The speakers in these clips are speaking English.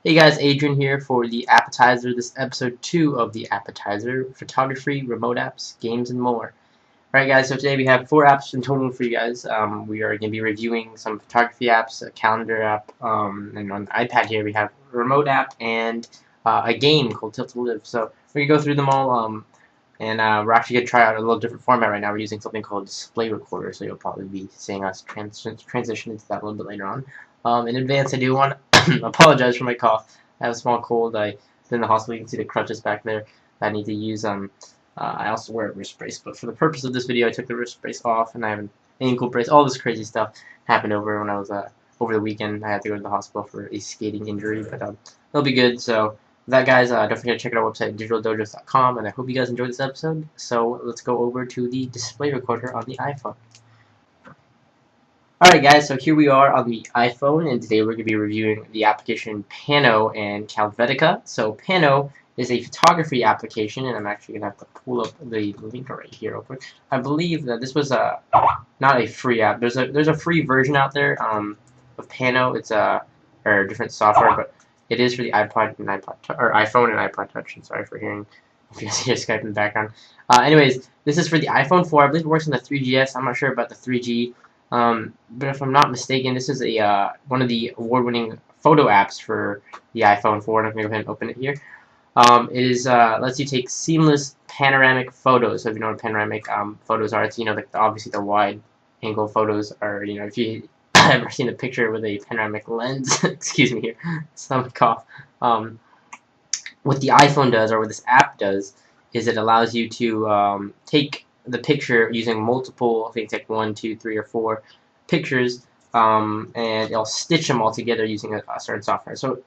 Hey guys, Adrian here for the Appitizer. This is episode 2 of the Appitizer, photography, remote apps, games, and more. Alright guys, so today we have 4 apps in total for you guys. We are going to be reviewing some photography apps, a calendar app, and on the iPad here we have a remote app and a game called Tilt to Live. So we're going to go through them all, and we're actually going to try out a little different format right now. We're using something called display recorder, so you'll probably be seeing us transition into that a little bit later on. In advance, I do want to apologize for my cough. I have a small cold. I've been in the hospital. You can see the crutches back there that I need to use. I also wear a wrist brace, but for the purpose of this video, I took the wrist brace off, and I have an ankle brace. All this crazy stuff happened over when I was over the weekend. I had to go to the hospital for a skating injury, but it'll be good. So, with that, guys, don't forget to check out our website, digitaldojos.com, and I hope you guys enjoyed this episode. So, let's go over to the display recorder on the iPhone. Alright guys, so here we are on the iPhone, and today we're going to be reviewing the application Pano and Calvetica. So Pano is a photography application, and I'm actually going to have to pull up the link right here real quick. I believe that this was not a free app. There's a free version out there of Pano. It's or different software, but it is for the iPod and iPhone and iPod Touch. I'm sorry for hearing if you guys hear Skype in the background. Anyways, this is for the iPhone 4. I believe it works on the 3GS. I'm not sure about the 3G. But if I'm not mistaken, this is a one of the award-winning photo apps for the iPhone 4, and I'm going to go ahead and open it here. It is lets you take seamless panoramic photos. So if you know what panoramic photos are, it's obviously the wide-angle photos are. If you have ever seen a picture with a panoramic lens, excuse me here, stomach cough. What the iPhone does, or what this app does, is it allows you to take the picture using multiple, I think it's like 1, 2, 3, or 4 pictures, and it'll stitch them all together using a certain software. So,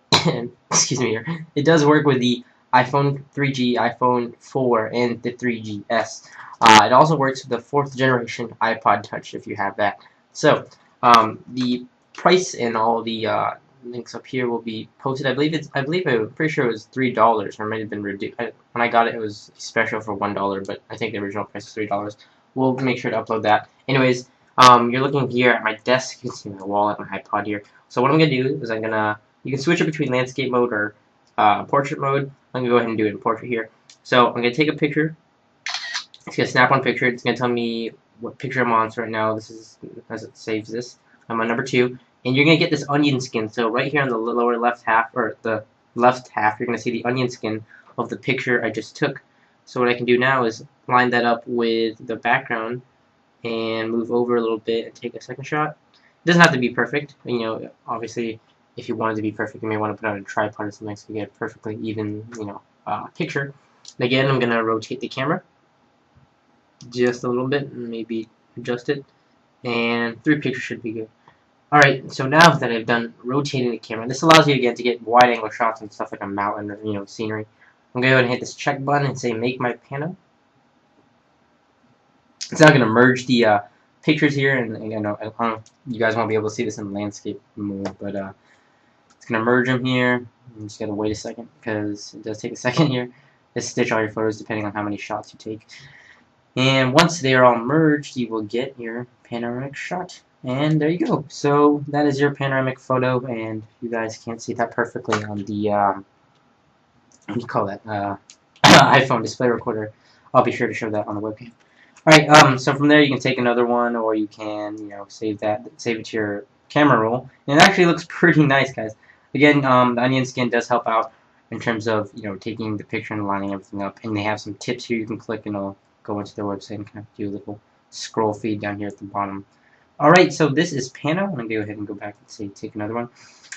excuse me here, it does work with the iPhone 3G, iPhone 4, and the 3GS. It also works with the 4th generation iPod Touch if you have that. So, the price and all the links up here will be posted. I'm pretty sure it was $3, or it might have been reduced. When I got it, it was special for $1, but I think the original price was $3. We'll make sure to upload that. Anyways, you're looking here at my desk. You can see my wallet, my iPod here. So what I'm gonna do is you can switch it between landscape mode or portrait mode. I'm gonna go ahead and do it in portrait here. So I'm gonna take a picture. It's gonna snap on picture. It's gonna tell me what picture I'm on. So right now, this is as it saves this. I'm on number 2. And you're going to get this onion skin. So right here on the lower left half, or the left half, you're going to see the onion skin of the picture I just took. So what I can do now is line that up with the background and move over a little bit and take a second shot. It doesn't have to be perfect. Obviously, if you want it to be perfect, you may want to put it on a tripod or something so you get a perfectly even, picture. And again, I'm going to rotate the camera just a little bit and maybe adjust it. And 3 pictures should be good. Alright, so now that I've done rotating the camera, this allows you again to get wide angle shots and stuff like a mountain or scenery. I'm going to go ahead and hit this check button and say make my Pano. It's now going to merge the pictures here, and you guys won't be able to see this in landscape mode, but it's going to merge them here. You just got to wait a second because it does take a second here to stitch all your photos depending on how many shots you take. And once they are all merged, you will get your panoramic shot. And there you go. So that is your panoramic photo, and you guys can't see that perfectly on the what do you call that iPhone display recorder. I'll be sure to show that on the webcam. All right. So from there you can take another one, or you can save it to your camera roll, and it actually looks pretty nice, guys. Again, the onion skin does help out in terms of taking the picture and lining everything up. And they have some tips here you can click, and it'll go into their website and kind of do a little scroll feed down here at the bottom. Alright, so this is Pano. I'm going to go ahead and go back and say take another one.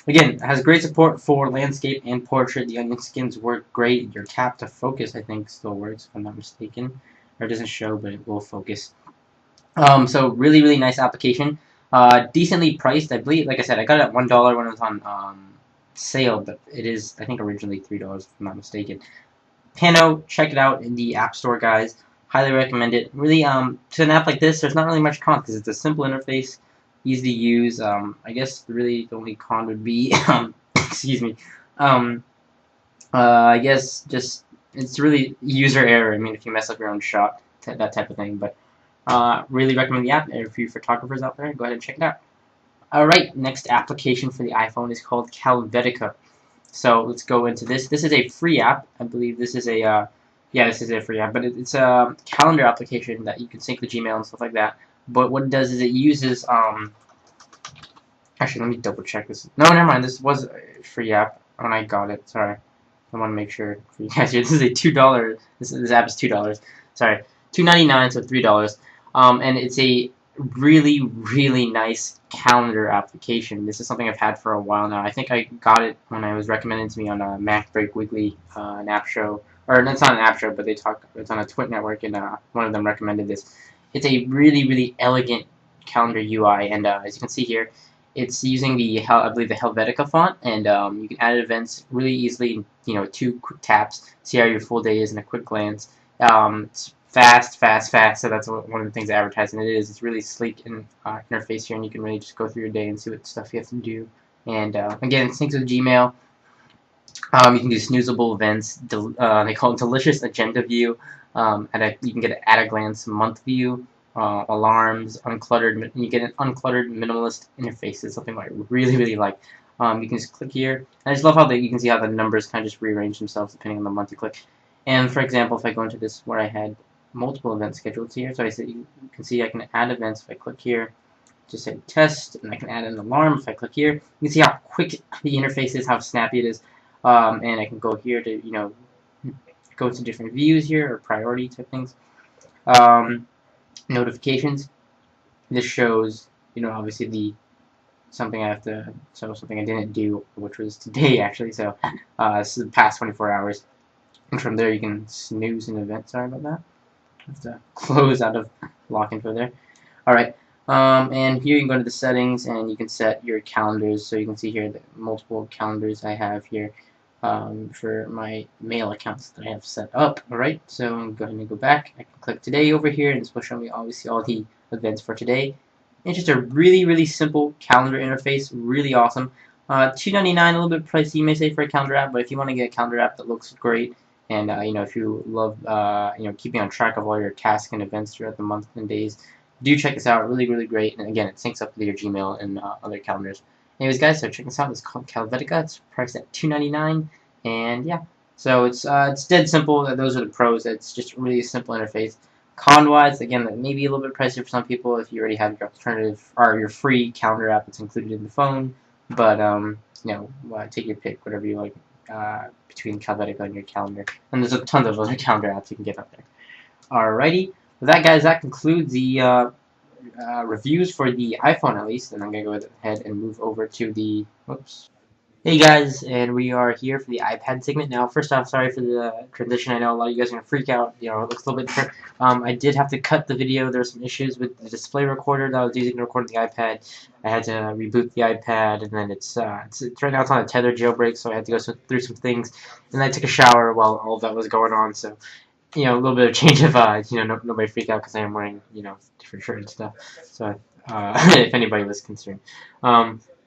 Again, it has great support for landscape and portrait. The onion skins work great. Your tap to focus, I think, still works, if I'm not mistaken. Or it doesn't show, but it will focus. So really, really nice application. Decently priced, I believe. Like I said, I got it at $1 when it was on sale, but it is, I think, originally $3, if I'm not mistaken. Pano, check it out in the App Store, guys. Highly recommend it. Really, to an app like this, there's not really much con because it's a simple interface, easy to use. I guess really the only con would be, excuse me, I guess just it's really user error. I mean, if you mess up your own shot, that type of thing. But really recommend the app. And if you photographers out there, go ahead and check it out. Alright, next application for the iPhone is called Calvetica. So let's go into this. This is a free app. I believe this is a yeah, this is a free app, but it's a calendar application that you can sync with Gmail and stuff like that. But what it does is it uses actually, let me double check this. No, never mind. This was a free app when I got it. Sorry, I want to make sure for you guys here. This is a $2. This app is $2. Sorry, $2.99, so $3. And it's a really nice calendar application. This is something I've had for a while now. I think I got it when I was recommended to me on a Mac Break Weekly, an app show, or it's not an app show, but they talk. It's on a Twit network, and one of them recommended this. It's a really elegant calendar UI, and as you can see here, it's using the I believe the Helvetica font, and you can add events really easily. You know, 2 quick taps, see how your full day is in a quick glance. It's fast. So that's one of the things that advertising it is. It's really sleek in interface here, and you can really just go through your day and see what stuff you have to do. And again, it syncs with Gmail. You can do snoozable events. They call it delicious agenda view. You can get an at-a-glance month view. Alarms, uncluttered. You get an uncluttered minimalist interface. It's something I really like. You can just click here. I just love how you can see how the numbers kind of just rearrange themselves depending on the month you click. And for example, if I go into this where I had multiple events scheduled here, so you can see I can add events if I click here. Just say test, and I can add an alarm if I click here. You can see how quick the interface is, how snappy it is. And I can go here to go to different views here or priority type things. Notifications. This shows obviously something I didn't do, which was today actually. So this is the past 24 hours. And from there you can snooze an event. Sorry about that. I have to close out of lock info there. Alright. And here you can go to the settings and you can set your calendars. So you can see here the multiple calendars I have here for my mail accounts that I have set up. Alright, so I'm going to go back. I can click today over here and this will show me obviously all the events for today. It's just a really simple calendar interface, really awesome. $2.99, a little bit pricey you may say for a calendar app, but if you want to get a calendar app that looks great and if you love keeping on track of all your tasks and events throughout the month and days, do check this out. Really great. And again, it syncs up with your Gmail and other calendars. Anyways, guys, so check this out. It's called Calvetica. It's priced at $2.99, and yeah. So it's dead simple. Those are the pros. It's just a really simple interface. Con-wise, again, maybe a little bit pricey for some people if you already have your alternative or your free calendar app that's included in the phone. But take your pick, whatever you like, between Calvetica and your calendar. And there's a ton of other calendar apps you can get out there. Alrighty. With that, guys, that concludes the reviews for the iPhone, at least. And I'm going to go ahead and move over to the... Whoops. Hey, guys, and we are here for the iPad segment. Now, first off, sorry for the transition. I know a lot of you guys are going to freak out. It looks a little bit different. I did have to cut the video. There were some issues with the display recorder that I was using to record the iPad. I had to reboot the iPad, and then it's right now it's on a tethered jailbreak, so I had to go through some things. And I took a shower while all of that was going on, so... a little bit of change of, nobody freak out because I am wearing, different shirt and stuff. So, if anybody was concerned.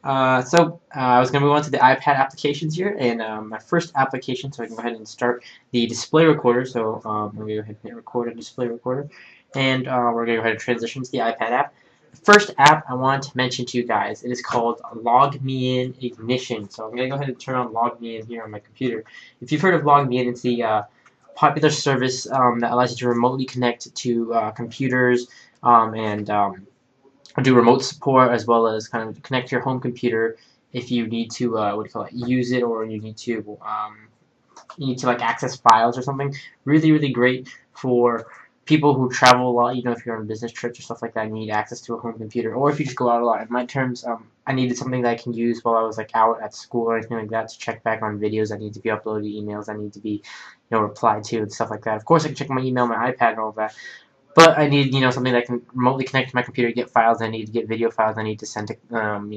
I was going to move on to the iPad applications here, and my first application, so I can go ahead and start the display recorder. So, I'm going to go ahead and hit record a display recorder, and we're going to go ahead and transition to the iPad app. The first app I want to mention to you guys, it is called LogMein Ignition. So, I'm going to go ahead and turn on LogMein here on my computer. If you've heard of LogMein, it's the popular service that allows you to remotely connect to computers and do remote support, as well as kind of connect to your home computer if you need to use it, or you need to like access files or something. Really great for people who travel a lot. If you're on business trips or stuff like that, and you need access to a home computer, or if you just go out a lot. In my terms, I needed something that I can use while I was out at school or anything like that to check back on videos that need to be uploaded, emails that need to be replied to, and stuff like that. Of course, I can check my email, my iPad, and all of that. But I need, something that can remotely connect to my computer, get files I need, to get video files I need to send to,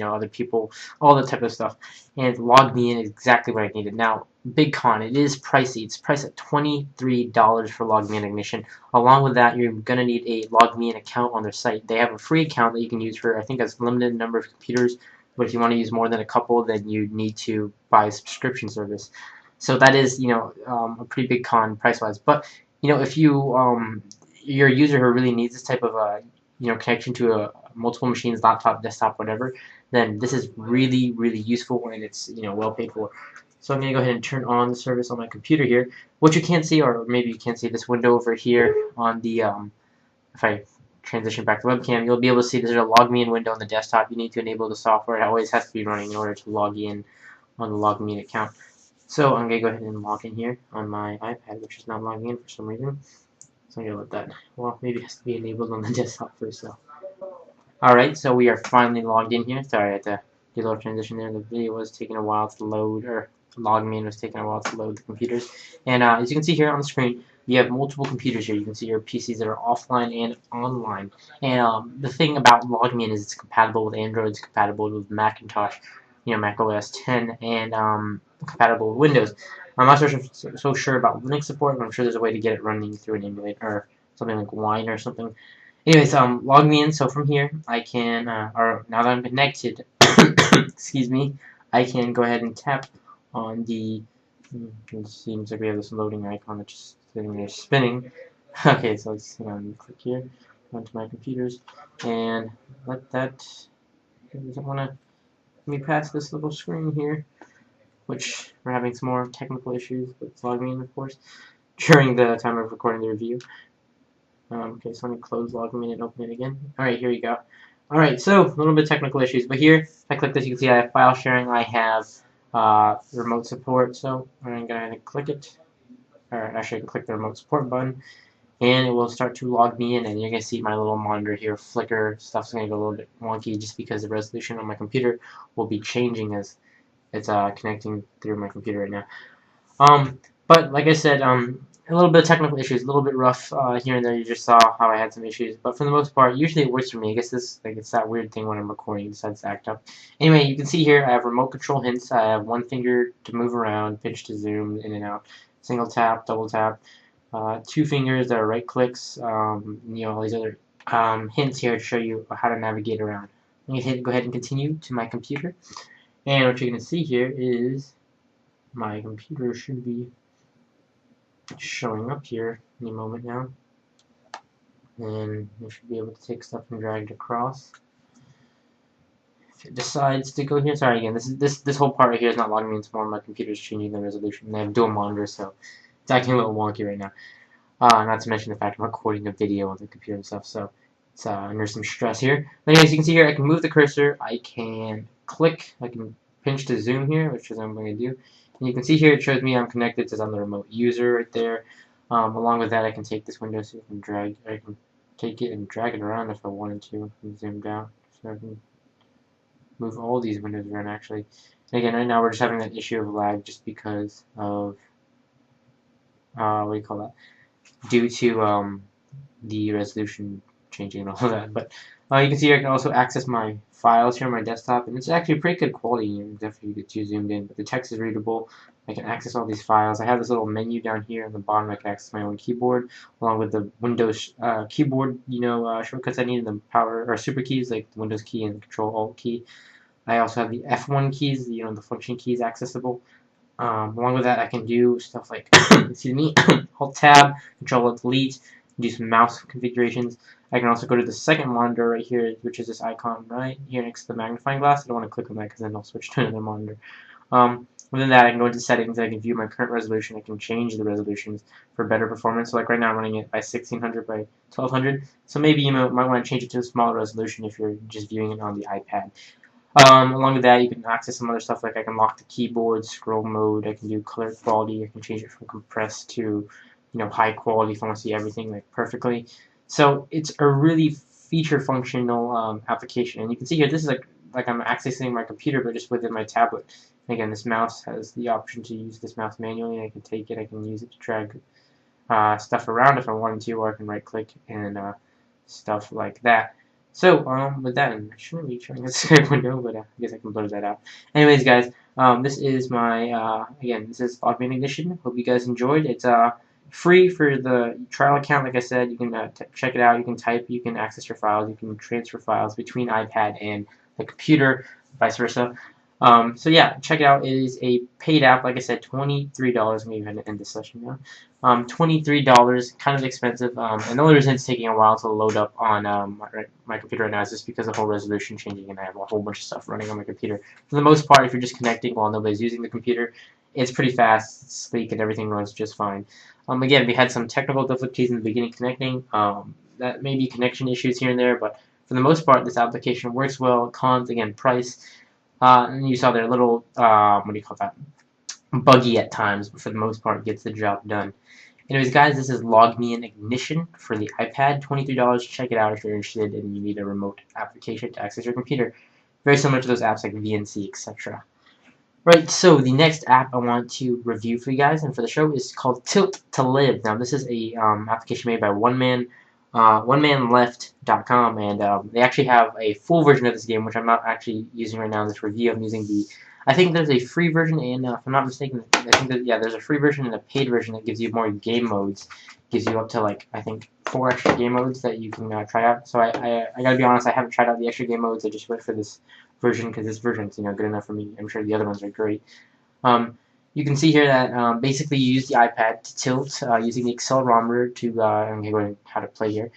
other people, all that type of stuff. And LogMein is exactly what I needed. Now, big con, it is pricey. It's priced at $23 for LogMein Ignition. Along with that, you're going to need a LogMein account on their site. They have a free account that you can use for, I think, a limited number of computers. But if you want to use more than a couple, then you need to buy a subscription service. So that is, a pretty big con price-wise. But, if you're a user who really needs this type of connection to multiple machines, laptop, desktop, whatever, then this is really useful, and it's well paid for. So I'm going to go ahead and turn on the service on my computer here. What you can't see, or maybe you can't see this window over here on the, if I transition back to webcam, you'll be able to see there's a LogMein window on the desktop. You need to enable the software. It always has to be running in order to log in on the LogMein account. So I'm going to go ahead and log in here on my iPad, which is not logging in for some reason. So I'm going to let that, well, maybe it has to be enabled on the desktop first. So. Alright, so we are finally logged in here. Sorry, I had to do a little transition there. The video was taking a while to load, or LogMein was taking a while to load the computers. And as you can see here on the screen, you have multiple computers here. You can see your PCs that are offline and online. And the thing about LogMein is it's compatible with Android, it's compatible with Macintosh, Mac OS 10, and compatible with Windows. I'm not so sure about Linux support, but I'm sure there's a way to get it running through an emulator or something like Wine or something. Anyways, log me in. So from here, I can, or now that I'm connected, excuse me, I can go ahead and tap on the. It seems like we have this loading icon that's just sitting there spinning. Okay, so let's click here onto my computers and let that. It doesn't want to let me pass this little screen here, which we're having some more technical issues with LogMein, of course, during the time of recording the review. Okay, so let me close LogMein and open it again. Alright, here we go. Alright, so a little bit of technical issues, but here, if I click this, you can see I have file sharing, I have remote support, so I'm going to go ahead and click it, or actually I can click the remote support button, and it will start to log me in, and you're going to see my little monitor here flicker. Stuff's going to go a little bit wonky just because the resolution on my computer will be changing as it's connecting through my computer right now. But like I said, a little bit of technical issues, a little bit rough here and there. You just saw how I had some issues, but for the most part, usually it works for me. I guess it's that weird thing when I'm recording, it decides to act up. Anyway, you can see here I have remote control hints. I have one finger to move around, pinch to zoom in and out, single tap, double tap, two fingers that are right clicks. All these other hints here to show you how to navigate around. I'm going to go ahead and continue to my computer, and what you're going to see here is my computer should be showing up here any moment now, and we should be able to take stuff and drag it across. If it decides to go here, sorry again, this whole part right here is not logging me into more. My computer's changing the resolution. They have dual monitors, so it's acting a little wonky right now. Not to mention the fact I'm recording a video on the computer and stuff, so it's under some stress here. But anyways, you can see here I can move the cursor, I can click, I can pinch to zoom here, which is what I'm going to do. And you can see here it shows me I'm connected, it says I'm the remote user right there. Along with that, I can take this window, so I can take it and drag it around if I wanted to, and zoom down. So I can move all these windows around actually. And again, right now we're just having that issue of lag just because of, what do you call that? Due to the resolution changing and all of that. But you can see here I can also access my files here on my desktop, and it's actually pretty good quality, except if you get too zoomed in. But the text is readable. I can access all these files. I have this little menu down here on the bottom. I can access my own keyboard, along with the Windows keyboard, shortcuts I need, and the power or super keys like the Windows key and the Control Alt key. I also have the F1 keys, the function keys accessible. Along with that, I can do stuff like, excuse me, Alt Tab, Control Alt Delete, do some mouse configurations. I can also go to the second monitor right here, which is this icon right here next to the magnifying glass. I don't want to click on that because then I'll switch to another monitor. Within that, I can go into settings. I can view my current resolution. I can change the resolutions for better performance. So like right now, I'm running it by 1600 by 1200. So maybe you might want to change it to a smaller resolution if you're just viewing it on the iPad. Along with that, you can access some other stuff, like I can lock the keyboard, scroll mode, I can do color quality, I can change it from compressed to, high quality if I want to see everything like perfectly. So it's a really feature functional application, and you can see here this is like I'm accessing my computer but just within my tablet. And again, this mouse has the option to use this mouse manually. I can take it, I can use it to drag stuff around if I wanted to, or I can right click and stuff like that. So, with that, I shouldn't be showing the Skype window, but I guess I can blur that out. Anyways, guys, this is my, again, this is LogMein Edition. Hope you guys enjoyed. It's free for the trial account. Like I said, you can check it out. You can type, you can access your files, you can transfer files between iPad and the computer, vice versa. So yeah, check it out. It is a paid app. Like I said, $23. I'm going to go ahead and end this session now. $23, kind of expensive, and the only reason it's taking a while to load up on my computer right now is just because of the whole resolution changing, and I have a whole bunch of stuff running on my computer. For the most part, if you're just connecting while nobody's using the computer, it's pretty fast, it's sleek, and everything runs just fine. Again, we had some technical difficulties in the beginning connecting. That may be connection issues here and there, but for the most part, this application works well. Cons, again, price. And you saw their little, what do you call that? Buggy at times, but for the most part, gets the job done. Anyways, guys, this is LogMein Ignition for the iPad, $23. Check it out if you're interested and you need a remote application to access your computer. Very similar to those apps like VNC, etc. Right, so the next app I want to review for you guys and for the show is called Tilt to Live. Now, this is a application made by onemanleft.com, and they actually have a full version of this game, which I'm not actually using right now in this review. I'm using the, I think there's a free version, and if I'm not mistaken, I think that, yeah, there's a free version and a paid version that gives you more game modes. Gives you up to, like, I think 4 extra game modes that you can try out. So I gotta be honest, I haven't tried out the extra game modes. I just went for this version because this version's, good enough for me. I'm sure the other ones are great. You can see here that basically you use the iPad to tilt using the accelerometer to, I'm going to go ahead and how to play here.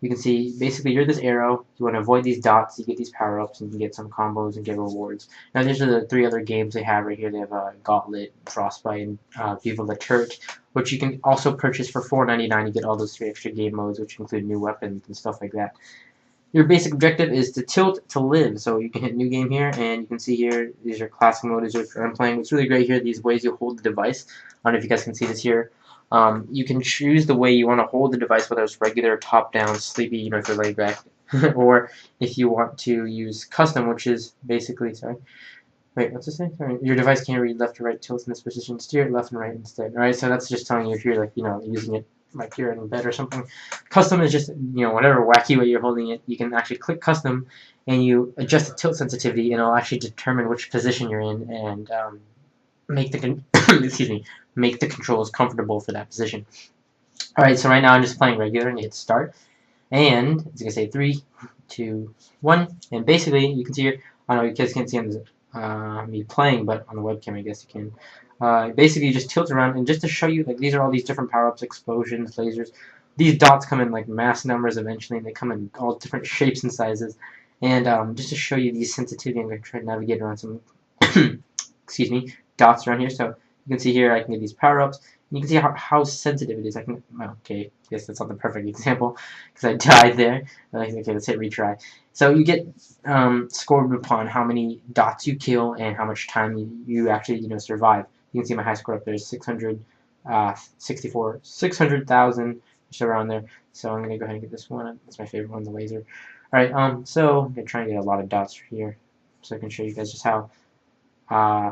You can see basically you're this arrow, you want to avoid these dots, you get these power-ups, and you can get some combos and get rewards. Now these are the 3 other games they have right here. They have Gauntlet, Frostbite, and Viva La Turk, which you can also purchase for $4.99 to get all those 3 extra game modes, which include new weapons and stuff like that. Your basic objective is to tilt to live, so you can hit new game here, and you can see here, these are classic modes which I'm playing. What's really great here, these ways you hold the device. I don't know if you guys can see this here. You can choose the way you want to hold the device, whether it's regular, top-down, sleepy, if you're laid back, or if you want to use custom, which is basically, sorry, wait, what's this say? Sorry, your device can't read left or right tilt in this position, steer it left and right instead. Alright, so that's just telling you if you're, like, using it like you're in bed or something. Custom is just, whatever wacky way you're holding it. You can actually click custom and you adjust the tilt sensitivity, and it'll actually determine which position you're in and make the excuse me, make the controls comfortable for that position. Alright, so right now I'm just playing regular and hit start. And it's gonna say 3, 2, 1, and basically you can see here, I don't know, you guys can't see me playing, but on the webcam I guess you can. Basically you just tilt around, and just to show you, like, these are all these different power-ups, explosions, lasers. These dots come in like mass numbers eventually, and they come in all different shapes and sizes. And just to show you these sensitivity, I'm going to try to navigate around some excuse me, dots around here. So you can see here I can get these power-ups. You can see how sensitive it is. I can, okay, I guess that's not the perfect example because I died there. Okay, let's hit retry. So you get scored upon how many dots you kill and how much time you actually survive. You can see my high score up there is 600,000, just around there. So I'm gonna go ahead and get this one. That's my favorite one, the laser. All right, so I'm gonna try and get a lot of dots here, so I can show you guys just how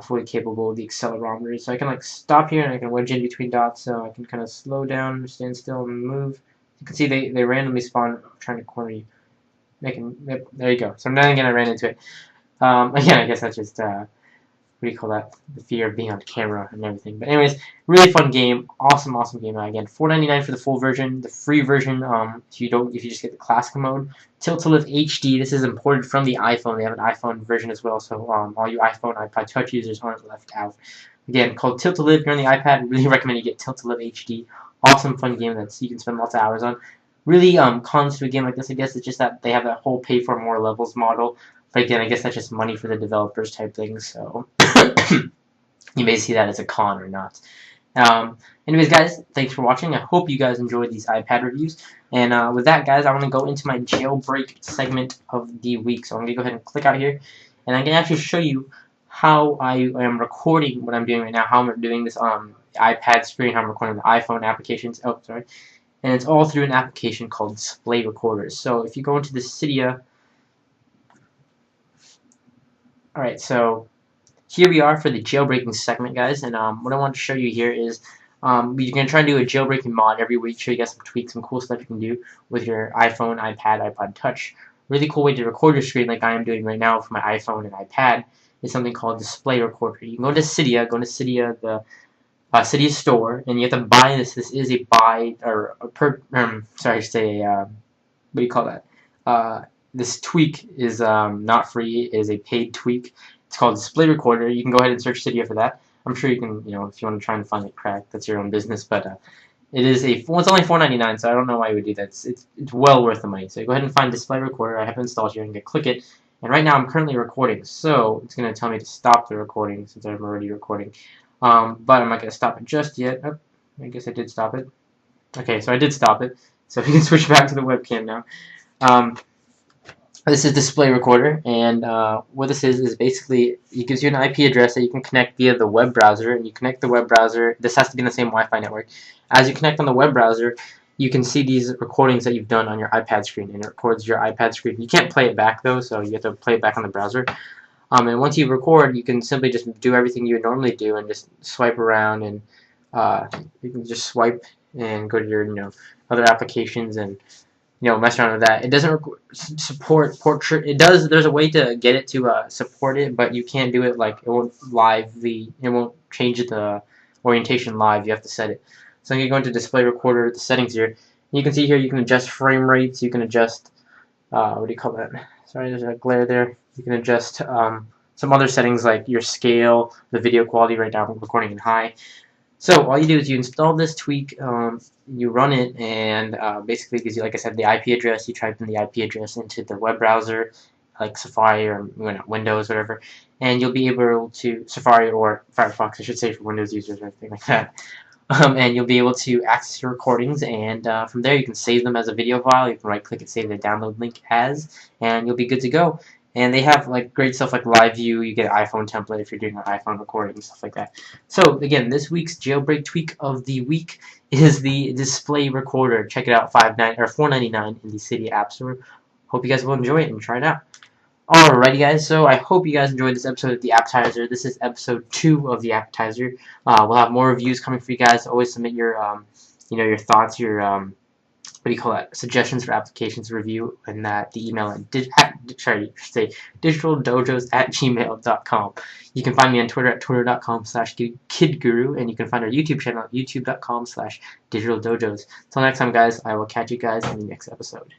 fully capable the accelerometer is. So I can like stop here and I can wedge in between dots, so I can kind of slow down, stand still, and move. You can see they randomly spawn trying to corner you. Yep, there you go. So now again I ran into it. Again, I guess that's just what do you call that? The fear of being on camera and everything. But anyways, really fun game. Awesome game. Again, $4.99 for the full version. The free version, if you just get the classic mode. Tilt to Live HD. This is imported from the iPhone. They have an iPhone version as well, so all you iPhone, iPod Touch users aren't left out. Again, called Tilt to Live. Here on the iPad, really recommend you get Tilt to Live HD. Awesome, fun game that you can spend lots of hours on. Really, cons to a game like this, I guess, it's just that they have that whole pay for more levels model. But again, I guess that's just money for the developers type thing, so you may see that as a con or not. Anyways, guys, thanks for watching. I hope you guys enjoyed these iPad reviews. And with that, guys, I want to go into my jailbreak segment of the week. So I'm going to go ahead and click out here, and I can actually show you how I am recording what I'm doing right now, how I'm doing this on iPad screen, how I'm recording the iPhone applications. Oh, sorry. And it's all through an application called Display Recorders. So if you go into the Cydia, alright, so here we are for the jailbreaking segment, guys, and what I want to show you here is we're going to try and do a jailbreaking mod every week, show you guys some tweaks, some cool stuff you can do with your iPhone, iPad, iPod Touch. Really cool way to record your screen like I am doing right now for my iPhone and iPad is something called Display Recorder. You can go to Cydia, the Cydia store, and you have to buy this. This is a buy, or a per, sorry, say, what do you call that? This tweak is not free, it is a paid tweak. It's called Display Recorder. You can go ahead and search Cydia for that. I'm sure you can, if you want to try and find it cracked, that's your own business, but it is it's only $4.99, so I don't know why you would do that. It's well worth the money. So go ahead and find Display Recorder. I have it installed here, and you can click it. And right now I'm currently recording, so it's going to tell me to stop the recording since I'm already recording. But I'm not going to stop it just yet. Oh, I guess I did stop it. Okay, so I did stop it. So we can switch back to the webcam now. Um, this is display recorder, and what this is basically it gives you an IP address that you can connect via the web browser, and you connect the web browser. This has to be in the same Wi-Fi network. As you connect on the web browser, you can see these recordings that you've done on your iPad screen, and it records your iPad screen. You can't play it back though, so you have to play it back on the browser. And once you record, you can simply just do everything you would normally do and just swipe around, and you can just swipe and go to your other applications and mess around with that. It doesn't support portrait. It does. There's a way to get it to support it, but you can't do it like it won't It won't change the orientation live. You have to set it. So I'm gonna go into display recorder, the settings here. You can see here you can adjust frame rates. You can adjust what do you call that? Sorry, there's a glare there. You can adjust some other settings like your scale, the video quality. Right now I'm recording in high. So all you do is you install this tweak, you run it, and basically gives you, like I said, the IP address. You type in the IP address into the web browser, like Safari or Windows, whatever, and you'll be able to Safari or Firefox, I should say, for Windows users or anything like that. And you'll be able to access your recordings, and from there you can save them as a video file. You can right-click and save the download link as, and you'll be good to go. And they have like great stuff like live view. You get an iPhone template if you're doing an iPhone recording and stuff like that. So again, this week's jailbreak tweak of the week is the display recorder. Check it out, $4.99 in the City App Store. Hope you guys will enjoy it and try it out. Alrighty guys, so I hope you guys enjoyed this episode of the Appetizer. This is episode 2 of the Appetizer. We'll have more reviews coming for you guys. Always submit your your thoughts, your what do you call that? Suggestions for applications review, and the email at digitaldojos@gmail.com. You can find me on Twitter at twitter.com/kidguru, and you can find our YouTube channel at youtube.com/digitaldojos. Until next time, guys, I will catch you guys in the next episode.